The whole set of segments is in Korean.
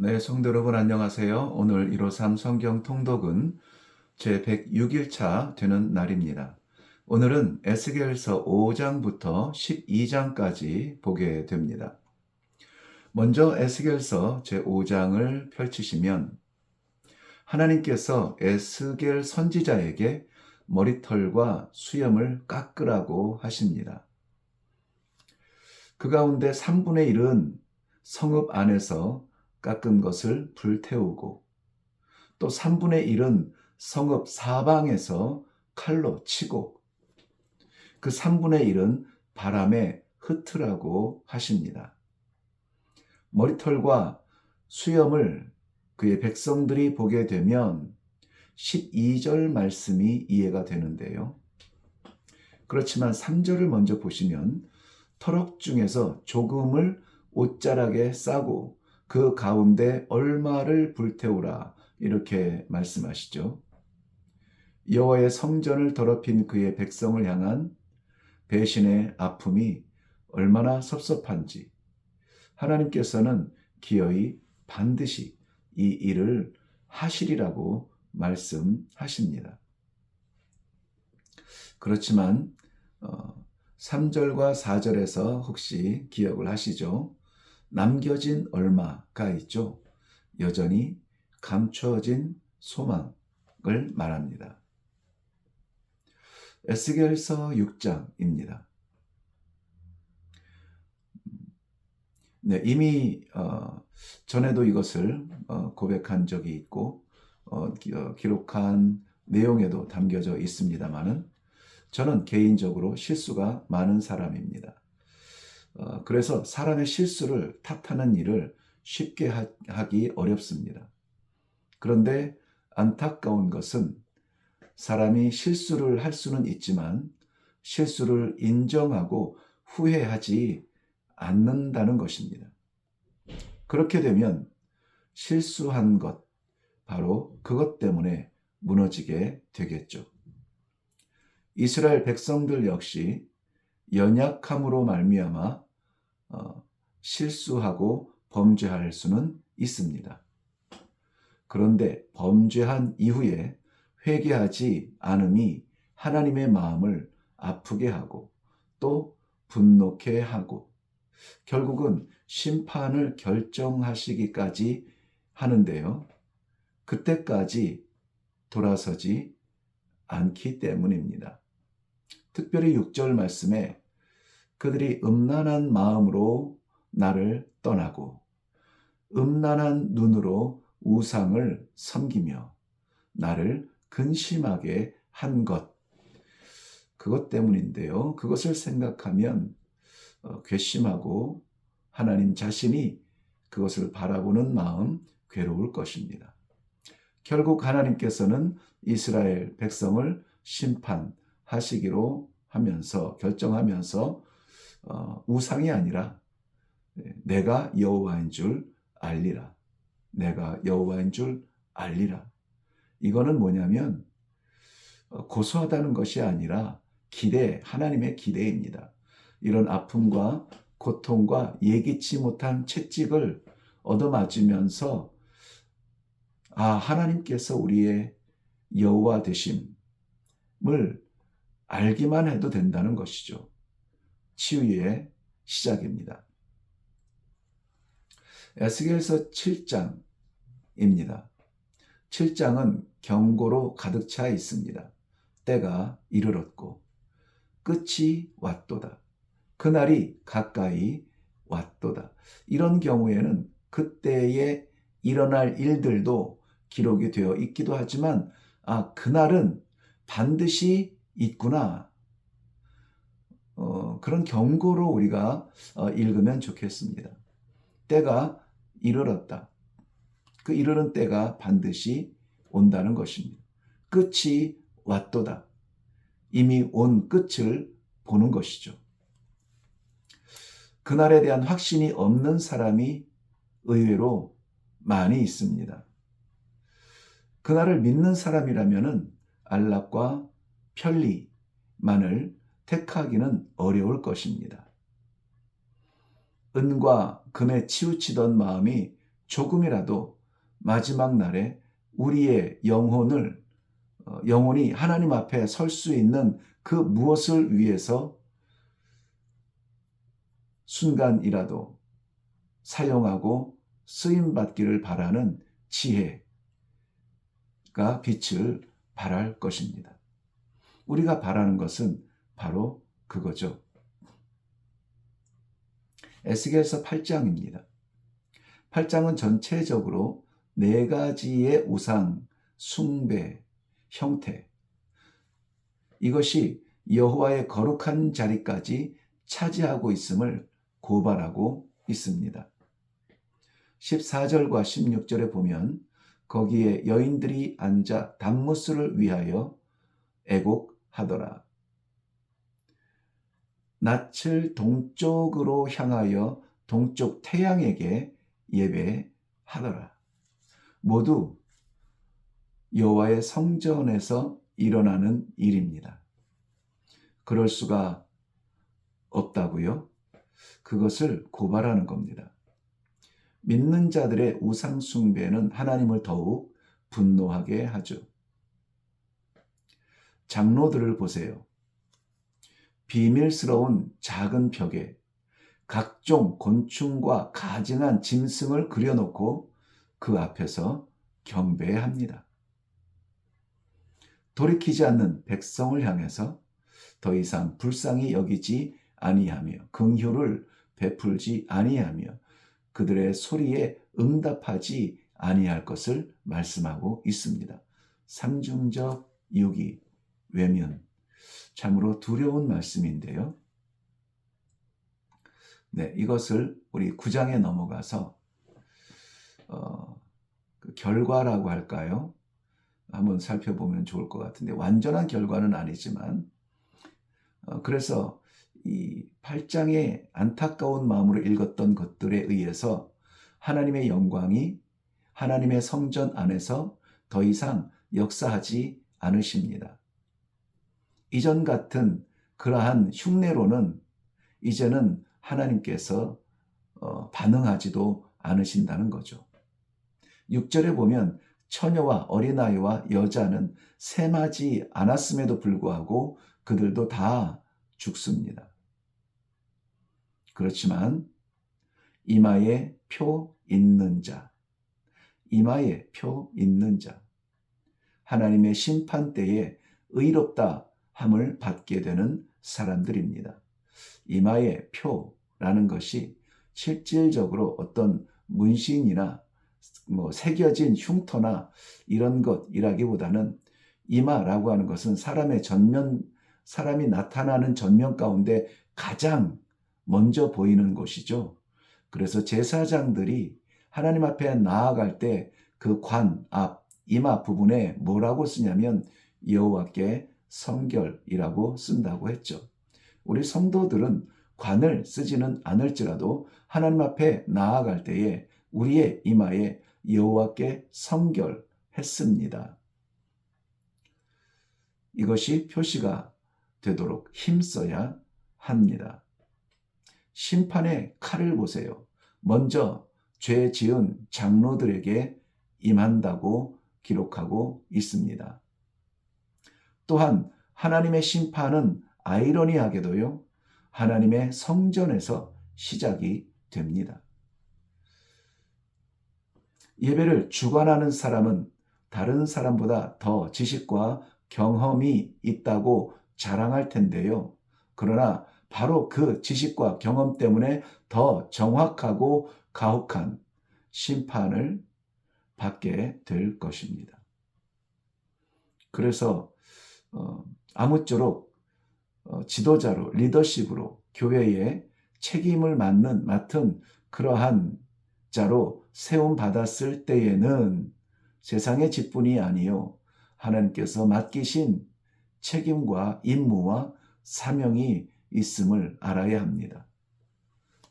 네, 성도 여러분 안녕하세요. 오늘 153 성경 통독은 제 106일차 되는 날입니다. 오늘은 에스겔서 5장부터 12장까지 보게 됩니다. 먼저 에스겔서 제 5장을 펼치시면 하나님께서 에스겔 선지자에게 머리털과 수염을 깎으라고 하십니다. 그 가운데 3분의 1은 성읍 안에서 깎은 것을 불태우고 또 3분의 1은 성읍 사방에서 칼로 치고 그 3분의 1은 바람에 흩으라고 하십니다. 머리털과 수염을 그의 백성들이 보게 되면 12절 말씀이 이해가 되는데요. 그렇지만 3절을 먼저 보시면 터럭 중에서 조금을 옷자락에 싸고 그 가운데 얼마를 불태우라 이렇게 말씀하시죠. 여호와의 성전을 더럽힌 그의 백성을 향한 배신의 아픔이 얼마나 섭섭한지 하나님께서는 기어이 반드시 이 일을 하시리라고 말씀하십니다. 그렇지만 3절과 4절에서 혹시 기억을 하시죠? 남겨진 얼마가 있죠. 여전히 감추어진 소망을 말합니다. 에스겔서 6장입니다. 네, 이미 전에도 이것을 고백한 적이 있고 기록한 내용에도 담겨져 있습니다만은 저는 개인적으로 실수가 많은 사람입니다. 그래서 사람의 실수를 탓하는 일을 쉽게 하기 어렵습니다. 그런데 안타까운 것은 사람이 실수를 할 수는 있지만 실수를 인정하고 후회하지 않는다는 것입니다. 그렇게 되면 실수한 것, 바로 그것 때문에 무너지게 되겠죠. 이스라엘 백성들 역시 연약함으로 말미암아 실수하고 범죄할 수는 있습니다. 그런데 범죄한 이후에 회개하지 않음이 하나님의 마음을 아프게 하고 또 분노케 하고 결국은 심판을 결정하시기까지 하는데요. 그때까지 돌아서지 않기 때문입니다. 특별히 6절 말씀에 그들이 음란한 마음으로 나를 떠나고 음란한 눈으로 우상을 섬기며 나를 근심하게 한 것, 그것 때문인데요. 그것을 생각하면 괘씸하고 하나님 자신이 그것을 바라보는 마음 괴로울 것입니다. 결국 하나님께서는 이스라엘 백성을 심판하시기로 하면서 결정하면서 우상이 아니라 내가 여호와인 줄 알리라. 내가 여호와인 줄 알리라. 이거는 뭐냐면 고소하다는 것이 아니라 하나님의 기대입니다. 이런 아픔과 고통과 예기치 못한 채찍을 얻어맞으면서 하나님께서 우리의 여호와 되심을 알기만 해도 된다는 것이죠. 치유의 시작입니다. 에스겔서 7장입니다. 7장은 경고로 가득 차 있습니다. 때가 이르렀고 끝이 왔도다. 그날이 가까이 왔도다. 이런 경우에는 그때에 일어날 일들도 기록이 되어 있기도 하지만 그날은 반드시 있구나. 그런 경고로 우리가 읽으면 좋겠습니다. 때가 이르렀다. 그 이르는 때가 반드시 온다는 것입니다. 끝이 왔도다. 이미 온 끝을 보는 것이죠. 그날에 대한 확신이 없는 사람이 의외로 많이 있습니다. 그날을 믿는 사람이라면 안락과 편리만을 택하기는 어려울 것입니다. 은과 금에 치우치던 마음이 조금이라도 마지막 날에 우리의 영혼이 하나님 앞에 설 수 있는 그 무엇을 위해서 순간이라도 사용하고 쓰임받기를 바라는 지혜가 빛을 발할 것입니다. 우리가 바라는 것은 바로 그거죠. 에스겔서 8장입니다. 8장은 전체적으로 4가지의 우상, 숭배, 형태, 이것이 여호와의 거룩한 자리까지 차지하고 있음을 고발하고 있습니다. 14절과 16절에 보면 거기에 여인들이 앉아 단무스를 위하여 애곡하더라. 낯을 동쪽으로 향하여 동쪽 태양에게 예배하더라. 모두 여호와의 성전에서 일어나는 일입니다. 그럴 수가 없다고요? 그것을 고발하는 겁니다. 믿는 자들의 우상 숭배는 하나님을 더욱 분노하게 하죠. 장로들을 보세요. 비밀스러운 작은 벽에 각종 곤충과 가증한 짐승을 그려놓고 그 앞에서 경배합니다. 돌이키지 않는 백성을 향해서 더 이상 불쌍히 여기지 아니하며 긍휼을 베풀지 아니하며 그들의 소리에 응답하지 아니할 것을 말씀하고 있습니다. 상중적 유기, 외면, 참으로 두려운 말씀인데요. 네, 이것을 우리 9장에 넘어가서 그 결과라고 할까요? 한번 살펴보면 좋을 것 같은데 완전한 결과는 아니지만 그래서 이 8장의 안타까운 마음으로 읽었던 것들에 의해서 하나님의 영광이 하나님의 성전 안에서 더 이상 역사하지 않으십니다. 이전 같은 그러한 흉내로는 이제는 하나님께서 반응하지도 않으신다는 거죠. 6절에 보면 처녀와 어린아이와 여자는 셈하지 않았음에도 불구하고 그들도 다 죽습니다. 그렇지만 이마에 표 있는 자, 이마에 표 있는 자, 하나님의 심판 때에 의롭다 함을 받게 되는 사람들입니다. 이마에 표라는 것이 실질적으로 어떤 문신이나 새겨진 흉터나 이런 것이라기보다는 이마라고 하는 것은 사람이 나타나는 전면 가운데 가장 먼저 보이는 곳이죠. 그래서 제사장들이 하나님 앞에 나아갈 때 그 관 앞, 이마 부분에 뭐라고 쓰냐면 여호와께 성결이라고 쓴다고 했죠. 우리 성도들은 관을 쓰지는 않을지라도 하나님 앞에 나아갈 때에 우리의 이마에 여호와께 성결했습니다. 이것이 표시가 되도록 힘써야 합니다. 심판의 칼을 보세요. 먼저 죄 지은 장로들에게 임한다고 기록하고 있습니다. 또한 하나님의 심판은 아이러니하게도요, 하나님의 성전에서 시작이 됩니다. 예배를 주관하는 사람은 다른 사람보다 더 지식과 경험이 있다고 자랑할 텐데요. 그러나 바로 그 지식과 경험 때문에 더 정확하고 가혹한 심판을 받게 될 것입니다. 그래서 아무쪼록 지도자로, 리더십으로 교회에 책임을 맡은 그러한 자로 세움 받았을 때에는 세상의 직분이 아니요 하나님께서 맡기신 책임과 임무와 사명이 있음을 알아야 합니다.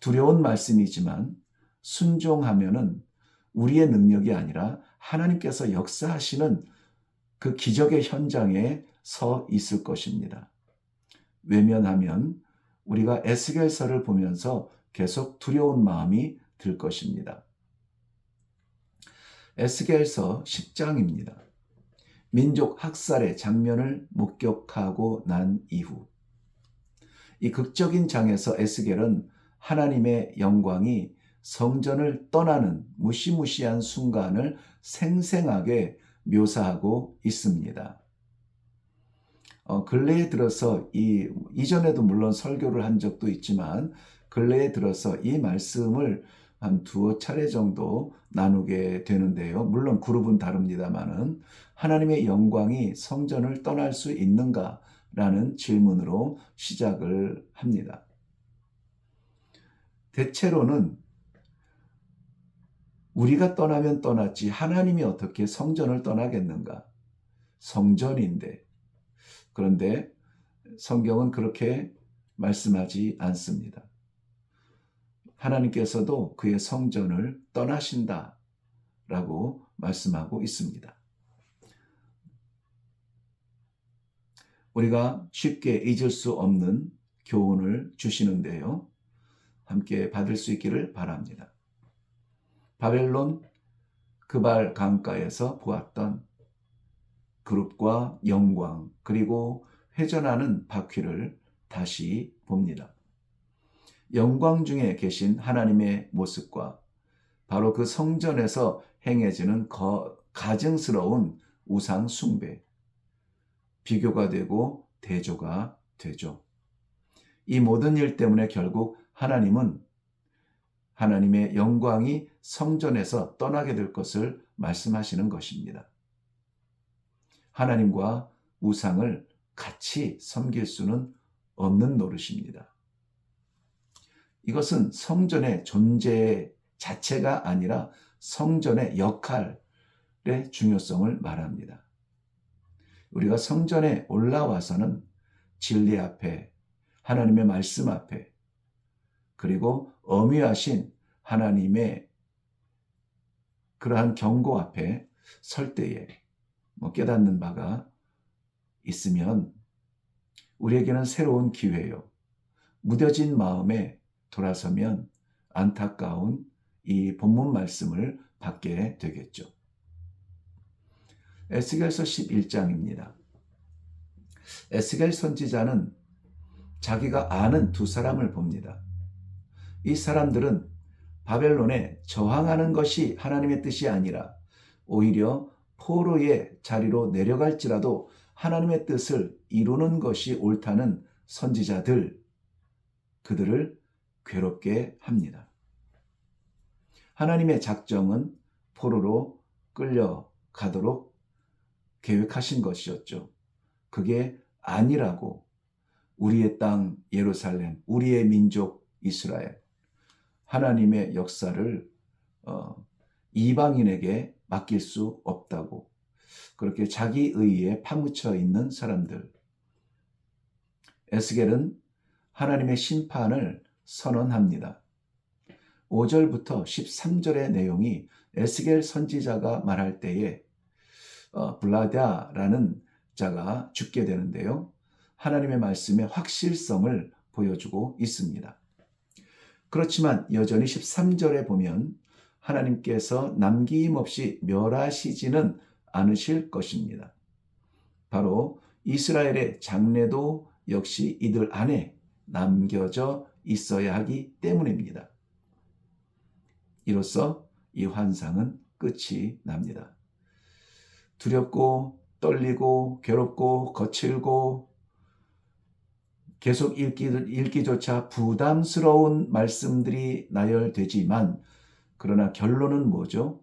두려운 말씀이지만 순종하면은 우리의 능력이 아니라 하나님께서 역사하시는 그 기적의 현장에 서 있을 것입니다. 외면하면 우리가 에스겔서를 보면서 계속 두려운 마음이 들 것입니다. 에스겔서 10장입니다. 민족 학살의 장면을 목격하고 난 이후 이 극적인 장에서 에스겔은 하나님의 영광이 성전을 떠나는 무시무시한 순간을 생생하게 묘사하고 있습니다. 근래에 들어서 이전에도 물론 설교를 한 적도 있지만 근래에 들어서 이 말씀을 한 두어 차례 정도 나누게 되는데요. 물론 그룹은 다릅니다만은 하나님의 영광이 성전을 떠날 수 있는가? 라는 질문으로 시작을 합니다. 대체로는 우리가 떠나면 떠났지 하나님이 어떻게 성전을 떠나겠는가? 성전인데. 그런데 성경은 그렇게 말씀하지 않습니다. 하나님께서도 그의 성전을 떠나신다라고 말씀하고 있습니다. 우리가 쉽게 잊을 수 없는 교훈을 주시는데요. 함께 받을 수 있기를 바랍니다. 바벨론 그발 강가에서 보았던 그룹과 영광 그리고 회전하는 바퀴를 다시 봅니다. 영광 중에 계신 하나님의 모습과 바로 그 성전에서 행해지는 가증스러운 우상 숭배, 비교가 되고 대조가 되죠. 이 모든 일 때문에 결국 하나님은 하나님의 영광이 성전에서 떠나게 될 것을 말씀하시는 것입니다. 하나님과 우상을 같이 섬길 수는 없는 노릇입니다. 이것은 성전의 존재 자체가 아니라 성전의 역할의 중요성을 말합니다. 우리가 성전에 올라와서는 진리 앞에, 하나님의 말씀 앞에, 그리고 엄위하신 하나님의 그러한 경고 앞에 설 때에 깨닫는 바가 있으면 우리에게는 새로운 기회요. 무뎌진 마음에 돌아서면 안타까운 이 본문 말씀을 받게 되겠죠. 에스겔서 11장입니다. 에스겔 선지자는 자기가 아는 두 사람을 봅니다. 이 사람들은 바벨론에 저항하는 것이 하나님의 뜻이 아니라 오히려 포로의 자리로 내려갈지라도 하나님의 뜻을 이루는 것이 옳다는 선지자들, 그들을 괴롭게 합니다. 하나님의 작정은 포로로 끌려가도록 계획하신 것이었죠. 그게 아니라고 우리의 땅 예루살렘, 우리의 민족 이스라엘, 하나님의 역사를 이방인에게 맡길 수 없다고 그렇게 자기 의에 파묻혀 있는 사람들. 에스겔은 하나님의 심판을 선언합니다. 5절부터 13절의 내용이 에스겔 선지자가 말할 때에 블라다라는 자가 죽게 되는데요. 하나님의 말씀의 확실성을 보여주고 있습니다. 그렇지만 여전히 13절에 보면 하나님께서 남김없이 멸하시지는 않으실 것입니다. 바로 이스라엘의 장래도 역시 이들 안에 남겨져 있어야 하기 때문입니다. 이로써 이 환상은 끝이 납니다. 두렵고 떨리고 괴롭고 거칠고 계속 읽기조차 부담스러운 말씀들이 나열되지만 그러나 결론은 뭐죠?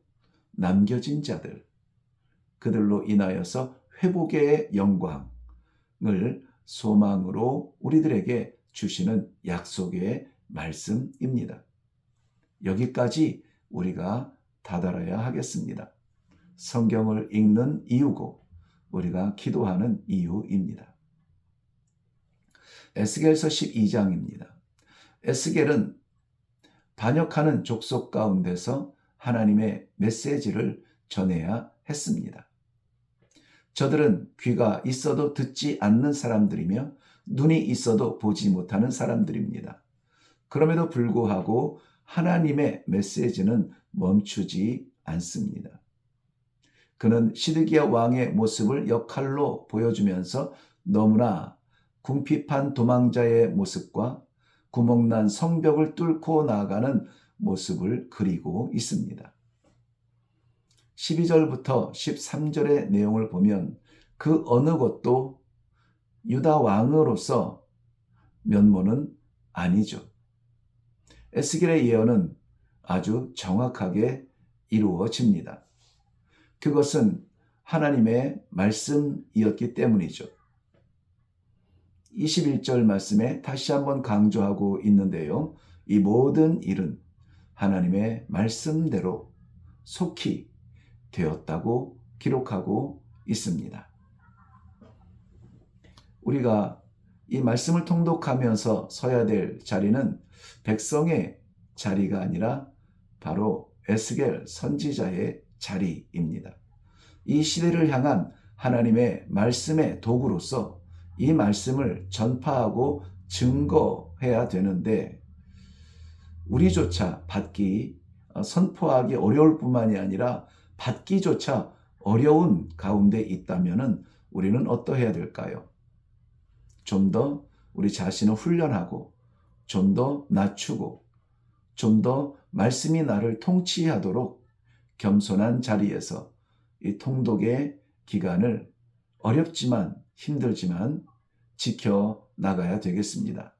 남겨진 자들, 그들로 인하여서 회복의 영광을 소망으로 우리들에게 주시는 약속의 말씀입니다. 여기까지 우리가 다다라야 하겠습니다. 성경을 읽는 이유고 우리가 기도하는 이유입니다. 에스겔서 12장입니다. 에스겔은 반역하는 족속 가운데서 하나님의 메시지를 전해야 했습니다. 저들은 귀가 있어도 듣지 않는 사람들이며 눈이 있어도 보지 못하는 사람들입니다. 그럼에도 불구하고 하나님의 메시지는 멈추지 않습니다. 그는 시드기야 왕의 모습을 역할로 보여주면서 너무나 궁핍한 도망자의 모습과 구멍난 성벽을 뚫고 나아가는 모습을 그리고 있습니다. 12절부터 13절의 내용을 보면 그 어느 것도 유다 왕으로서 면모는 아니죠. 에스겔의 예언은 아주 정확하게 이루어집니다. 그것은 하나님의 말씀이었기 때문이죠. 21절 말씀에 다시 한번 강조하고 있는데요. 이 모든 일은 하나님의 말씀대로 속히 되었다고 기록하고 있습니다. 우리가 이 말씀을 통독하면서 서야 될 자리는 백성의 자리가 아니라 바로 에스겔 선지자의 자리입니다. 이 시대를 향한 하나님의 말씀의 도구로서 이 말씀을 전파하고 증거해야 되는데 우리조차 선포하기 어려울 뿐만이 아니라 받기조차 어려운 가운데 있다면 우리는 어떠해야 될까요? 좀 더 우리 자신을 훈련하고 좀 더 낮추고 좀 더 말씀이 나를 통치하도록 겸손한 자리에서 이 통독의 기간을 어렵지만 힘들지만 지켜 나가야 되겠습니다.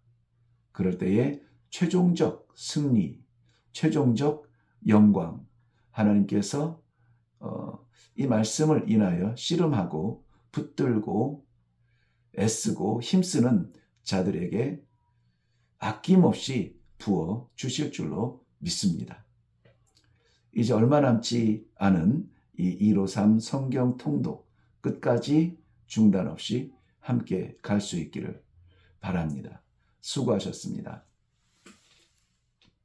그럴 때에 최종적 승리, 최종적 영광, 하나님께서 이 말씀을 인하여 씨름하고 붙들고 애쓰고 힘쓰는 자들에게 아낌없이 부어 주실 줄로 믿습니다. 이제 얼마 남지 않은 이 153 성경 통독 끝까지 중단 없이 함께 갈 수 있기를 바랍니다. 수고하셨습니다.